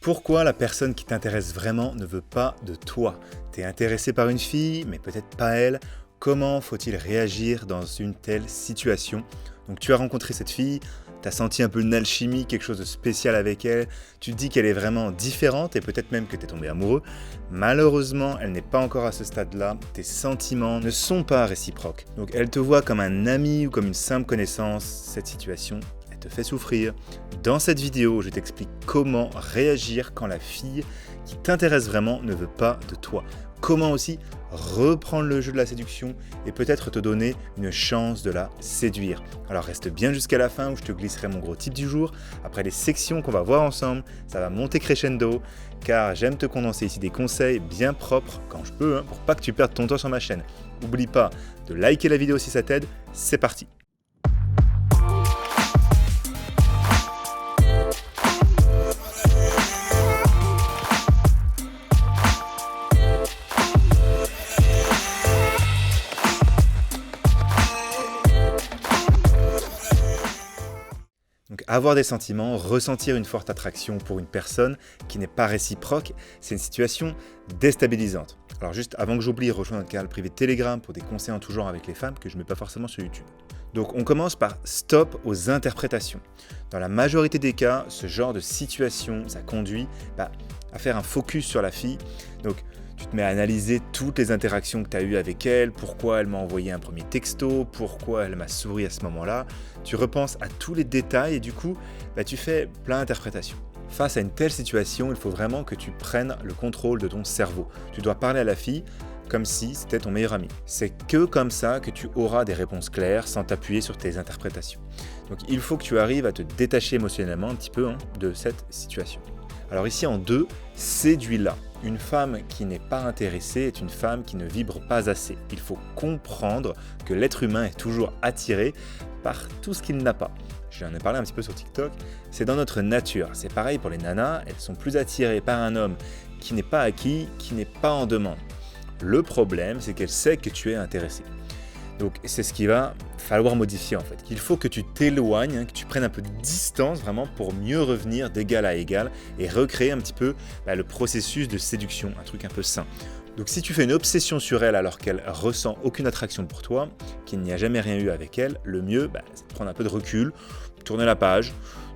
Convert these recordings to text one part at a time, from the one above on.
Pourquoi la personne qui t'intéresse vraiment ne veut pas de toi? T'es intéressé par une fille, mais peut-être pas elle. Comment faut-il réagir dans une telle situation? Donc tu as rencontré cette fille, tu as senti un peu une alchimie, quelque chose de spécial avec elle, tu te dis qu'elle est vraiment différente et peut-être même que tu es tombé amoureux. Malheureusement, elle n'est pas encore à ce stade-là, tes sentiments ne sont pas réciproques. Donc elle te voit comme un ami ou comme une simple connaissance, cette situation elle te fait souffrir. Dans cette vidéo, je t'explique comment réagir quand la fille qui t'intéresse vraiment ne veut pas de toi. Comment aussi reprendre le jeu de la séduction et peut-être te donner une chance de la séduire. Alors reste bien jusqu'à la fin où je te glisserai mon gros tip du jour. Après les sections qu'on va voir ensemble, ça va monter crescendo car j'aime te condenser ici des conseils bien propres quand je peux pour pas que tu perdes ton temps sur ma chaîne. N'oublie pas de liker la vidéo si ça t'aide, c'est parti. Donc avoir des sentiments, ressentir une forte attraction pour une personne qui n'est pas réciproque, c'est une situation déstabilisante. Alors juste avant que j'oublie, rejoins notre canal privé Telegram pour des conseils en tout genre avec les femmes que je ne mets pas forcément sur YouTube. Donc on commence par stop aux interprétations. Dans la majorité des cas, ce genre de situation, ça conduit à faire un focus sur la fille. Donc tu te mets à analyser toutes les interactions que tu as eues avec elle, pourquoi elle m'a envoyé un premier texto, pourquoi elle m'a souri à ce moment-là. Tu repenses à tous les détails et du coup, tu fais plein d'interprétations. Face à une telle situation, il faut vraiment que tu prennes le contrôle de ton cerveau. Tu dois parler à la fille comme si c'était ton meilleur ami. C'est que comme ça que tu auras des réponses claires sans t'appuyer sur tes interprétations. Donc il faut que tu arrives à te détacher émotionnellement un petit peu de cette situation. Alors ici en 2, séduis-la. Une femme qui n'est pas intéressée est une femme qui ne vibre pas assez. Il faut comprendre que l'être humain est toujours attiré par tout ce qu'il n'a pas. J'en ai parlé un petit peu sur TikTok, c'est dans notre nature. C'est pareil pour les nanas, elles sont plus attirées par un homme qui n'est pas acquis, qui n'est pas en demande. Le problème, c'est qu'elle sait que tu es intéressé. Donc c'est ce qu'il va falloir modifier en fait. Il faut que tu t'éloignes, que tu prennes un peu de distance vraiment pour mieux revenir d'égal à égal et recréer un petit peu le processus de séduction, un truc un peu sain. Donc si tu fais une obsession sur elle alors qu'elle ressent aucune attraction pour toi, qu'il n'y a jamais rien eu avec elle, le mieux c'est de prendre un peu de recul, tourner la page,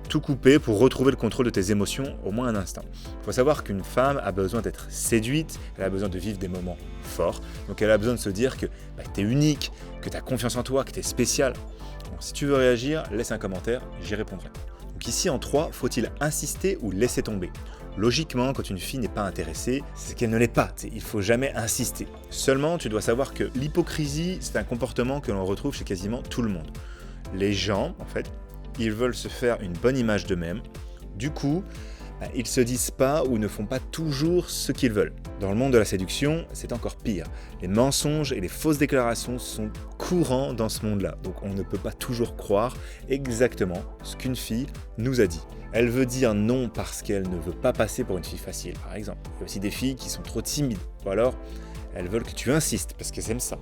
tout couper pour retrouver le contrôle de tes émotions au moins un instant. Il faut savoir qu'une femme a besoin d'être séduite, elle a besoin de vivre des moments forts, donc elle a besoin de se dire que tu es unique, que tu as confiance en toi, que tu es spécial. Donc, si tu veux réagir, laisse un commentaire, j'y répondrai. Donc ici en 3, faut-il insister ou laisser tomber? Logiquement, quand une fille n'est pas intéressée, c'est qu'elle ne l'est pas, il ne faut jamais insister. Seulement, tu dois savoir que l'hypocrisie, c'est un comportement que l'on retrouve chez quasiment tout le monde. Les gens, en fait, ils veulent se faire une bonne image d'eux-mêmes. Du coup, ils se disent pas ou ne font pas toujours ce qu'ils veulent. Dans le monde de la séduction, c'est encore pire. Les mensonges et les fausses déclarations sont courants dans ce monde-là. Donc on ne peut pas toujours croire exactement ce qu'une fille nous a dit. Elle veut dire non parce qu'elle ne veut pas passer pour une fille facile, par exemple. Il y a aussi des filles qui sont trop timides. Ou alors, elles veulent que tu insistes parce qu'elles aiment ça.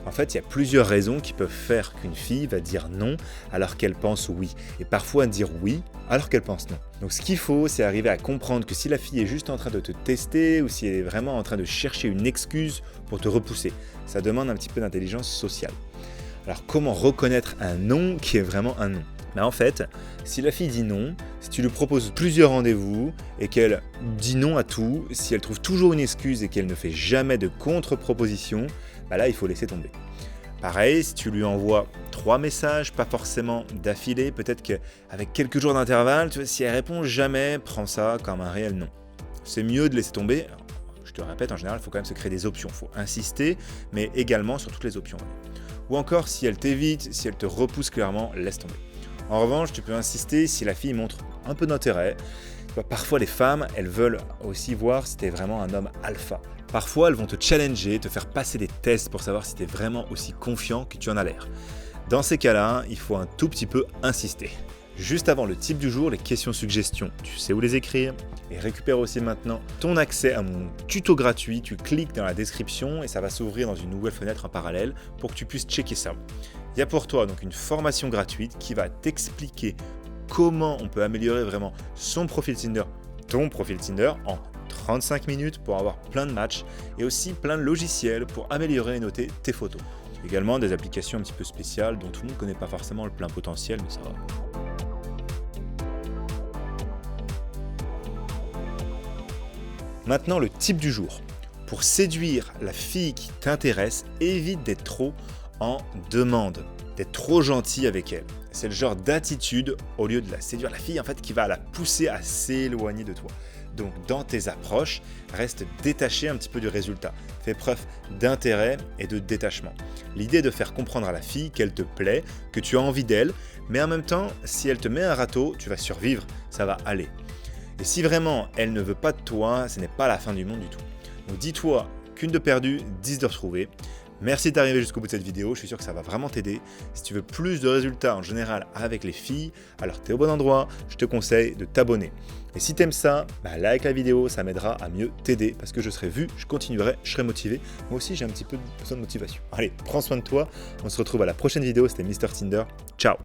En fait, il y a plusieurs raisons qui peuvent faire qu'une fille va dire non alors qu'elle pense oui. Et parfois dire oui alors qu'elle pense non. Donc ce qu'il faut, c'est arriver à comprendre que si la fille est juste en train de te tester ou si elle est vraiment en train de chercher une excuse pour te repousser, ça demande un petit peu d'intelligence sociale. Alors comment reconnaître un non qui est vraiment un non? En fait, si la fille dit non, si tu lui proposes plusieurs rendez-vous et qu'elle dit non à tout, si elle trouve toujours une excuse et qu'elle ne fait jamais de contre-proposition, là il faut laisser tomber. Pareil, si tu lui envoies 3 messages, pas forcément d'affilée, peut-être qu'avec quelques jours d'intervalle, si elle répond jamais, prends ça comme un réel non. C'est mieux de laisser tomber. Alors, je te répète, en général, il faut quand même se créer des options. Il faut insister, mais également sur toutes les options. Ou encore, si elle t'évite, si elle te repousse clairement, laisse tomber. En revanche, tu peux insister si la fille montre un peu d'intérêt. Parfois, les femmes, elles veulent aussi voir si tu es vraiment un homme alpha. Parfois, elles vont te challenger, te faire passer des tests pour savoir si tu es vraiment aussi confiant que tu en as l'air. Dans ces cas-là, il faut un tout petit peu insister. Juste avant le tip du jour, les questions-suggestions, tu sais où les écrire. Et récupère aussi maintenant ton accès à mon tuto gratuit. Tu cliques dans la description et ça va s'ouvrir dans une nouvelle fenêtre en parallèle pour que tu puisses checker ça. Il y a pour toi donc une formation gratuite qui va t'expliquer comment on peut améliorer vraiment son profil Tinder ton profil Tinder en 35 minutes pour avoir plein de matchs et aussi plein de logiciels pour améliorer et noter tes photos. Également des applications un petit peu spéciales dont tout le monde ne connaît pas forcément le plein potentiel, mais ça va. Maintenant, le type du jour. Pour séduire la fille qui t'intéresse, évite d'être trop en demande, d'être trop gentil avec elle. C'est le genre d'attitude, au lieu de la séduire, la fille en fait qui va la pousser à s'éloigner de toi. Donc dans tes approches, reste détaché un petit peu du résultat. Fais preuve d'intérêt et de détachement. L'idée est de faire comprendre à la fille qu'elle te plaît, que tu as envie d'elle, mais en même temps, si elle te met un râteau, tu vas survivre, ça va aller. Et si vraiment elle ne veut pas de toi, ce n'est pas la fin du monde du tout. Donc dis-toi qu'une de perdue, 10 de retrouvée. Merci d'arriver jusqu'au bout de cette vidéo, je suis sûr que ça va vraiment t'aider. Si tu veux plus de résultats en général avec les filles, alors tu es au bon endroit, je te conseille de t'abonner. Et si tu aimes ça, like la vidéo, ça m'aidera à mieux t'aider parce que je serai vu, je continuerai, je serai motivé. Moi aussi j'ai un petit peu besoin de motivation. Allez, prends soin de toi, on se retrouve à la prochaine vidéo, c'était Mr Tinder, ciao.